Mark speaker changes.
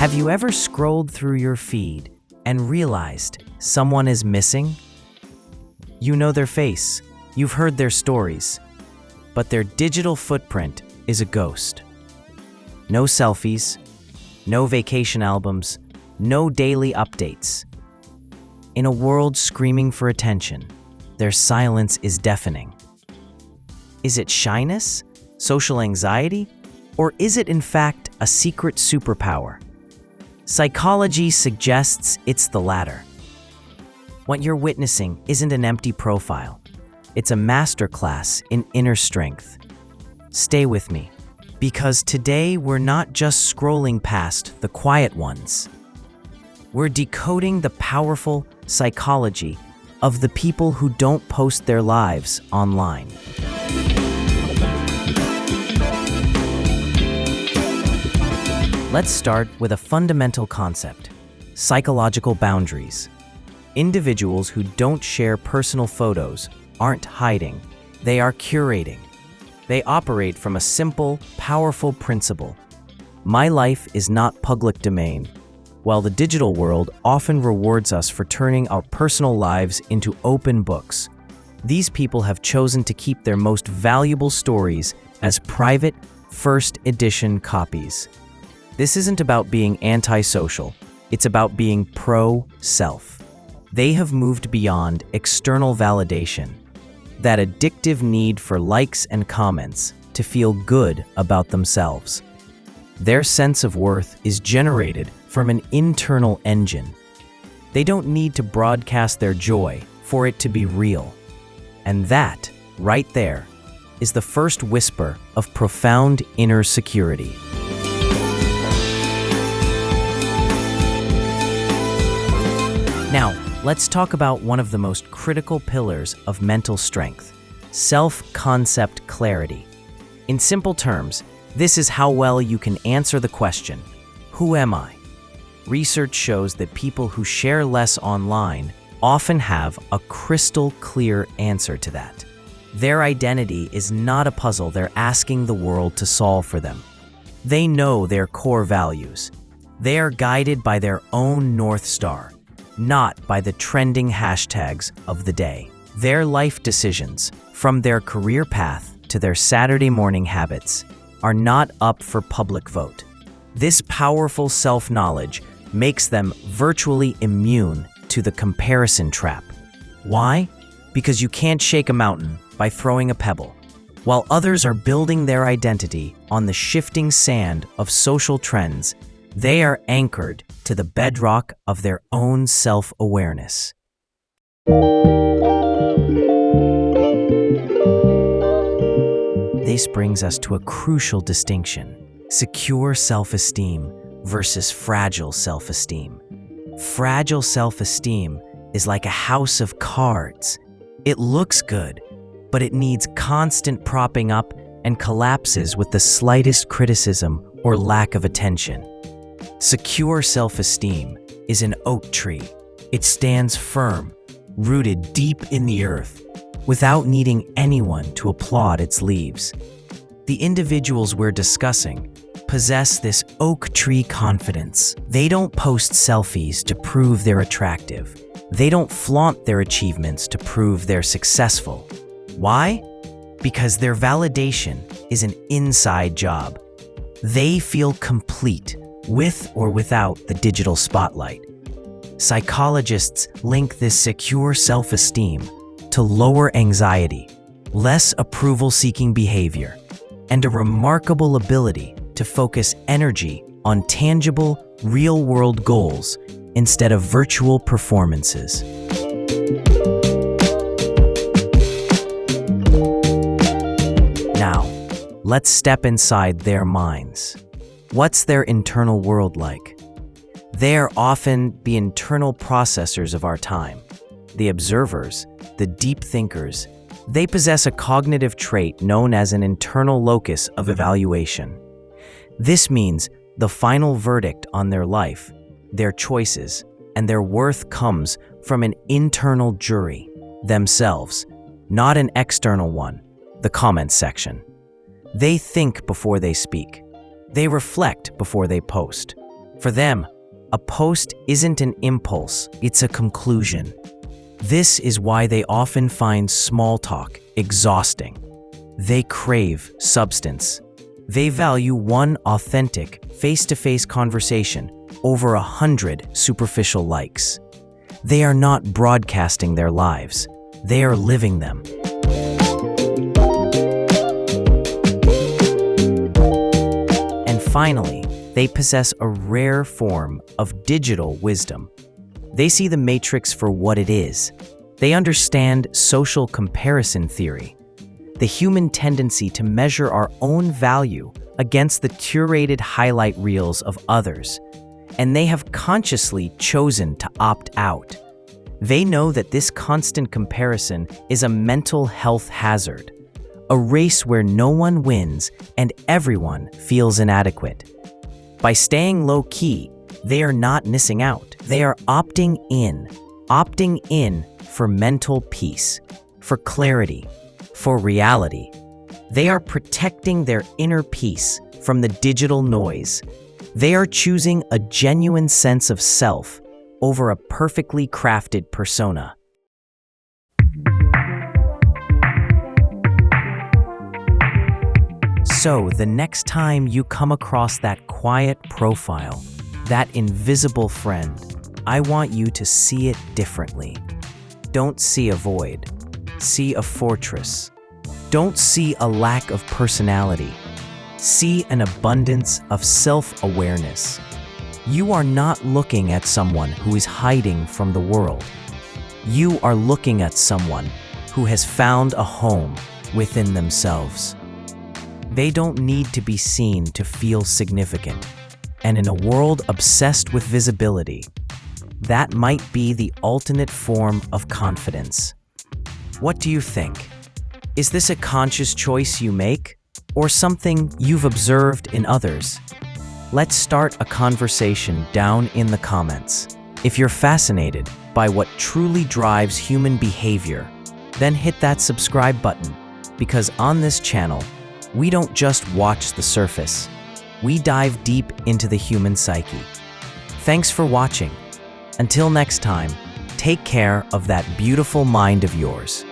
Speaker 1: Have you ever scrolled through your feed and realized someone is missing? You know their face, you've heard their stories, but their digital footprint is a ghost. No selfies, no vacation albums, no daily updates. In a world screaming for attention, their silence is deafening. Is it shyness, social anxiety, or is it in fact a secret superpower? Psychology suggests it's the latter. What you're witnessing isn't an empty profile. It's a masterclass in inner strength. Stay with me, because today we're not just scrolling past the quiet ones. We're decoding the powerful psychology of the people who don't post their lives online. Let's start with a fundamental concept: psychological boundaries. Individuals who don't share personal photos aren't hiding, they are curating. They operate from a simple, powerful principle. My life is not public domain. While the digital world often rewards us for turning our personal lives into open books, these people have chosen to keep their most valuable stories as private, first edition copies. This isn't about being antisocial, it's about being pro-self. They have moved beyond external validation, that addictive need for likes and comments to feel good about themselves. Their sense of worth is generated from an internal engine. They don't need to broadcast their joy for it to be real. And that, right there, is the first whisper of profound inner security. Now, let's talk about one of the most critical pillars of mental strength: self-concept clarity. In simple terms, this is how well you can answer the question, who am I? Research shows that people who share less online often have a crystal clear answer to that. Their identity is not a puzzle they're asking the world to solve for them. They know their core values. They are guided by their own North Star, not by the trending hashtags of the day. Their life decisions, from their career path to their Saturday morning habits, are not up for public vote. This powerful self-knowledge makes them virtually immune to the comparison trap. Why? Because you can't shake a mountain by throwing a pebble. While others are building their identity on the shifting sand of social trends, they are anchored to the bedrock of their own self-awareness. This brings us to a crucial distinction: secure self-esteem versus fragile self-esteem. Fragile self-esteem is like a house of cards. It looks good, but it needs constant propping up and collapses with the slightest criticism or lack of attention. Secure self-esteem is an oak tree. It stands firm, rooted deep in the earth, without needing anyone to applaud its leaves. The individuals we're discussing possess this oak tree confidence. They don't post selfies to prove they're attractive. They don't flaunt their achievements to prove they're successful. Why? Because their validation is an inside job. They feel complete with or without the digital spotlight. Psychologists link this secure self-esteem to lower anxiety, less approval-seeking behavior, and a remarkable ability to focus energy on tangible, real-world goals instead of virtual performances. Now, let's step inside their minds. What's their internal world like? They are often the internal processors of our time, the observers, the deep thinkers. They possess a cognitive trait known as an internal locus of evaluation. This means the final verdict on their life, their choices, and their worth comes from an internal jury, themselves, not an external one, the comments section. They think before they speak. They reflect before they post. For them, a post isn't an impulse, it's a conclusion. This is why they often find small talk exhausting. They crave substance. They value one authentic, face-to-face conversation over 100 superficial likes. They are not broadcasting their lives. They are living them. And finally, they possess a rare form of digital wisdom. They see the matrix for what it is. They understand social comparison theory, the human tendency to measure our own value against the curated highlight reels of others, and they have consciously chosen to opt out. They know that this constant comparison is a mental health hazard, a race where no one wins and everyone feels inadequate. By staying low-key, they are not missing out. They are opting in for mental peace, for clarity, for reality. They are protecting their inner peace from the digital noise. They are choosing a genuine sense of self over a perfectly crafted persona. So, the next time you come across that quiet profile, that invisible friend, I want you to see it differently. Don't see a void. See a fortress. Don't see a lack of personality. See an abundance of self-awareness. You are not looking at someone who is hiding from the world. You are looking at someone who has found a home within themselves. They don't need to be seen to feel significant. And in a world obsessed with visibility, that might be the ultimate form of confidence. What do you think? Is this a conscious choice you make, or something you've observed in others? Let's start a conversation down in the comments. If you're fascinated by what truly drives human behavior, then hit that subscribe button, because on this channel, we don't just watch the surface. We dive deep into the human psyche. Thanks for watching. Until next time, take care of that beautiful mind of yours.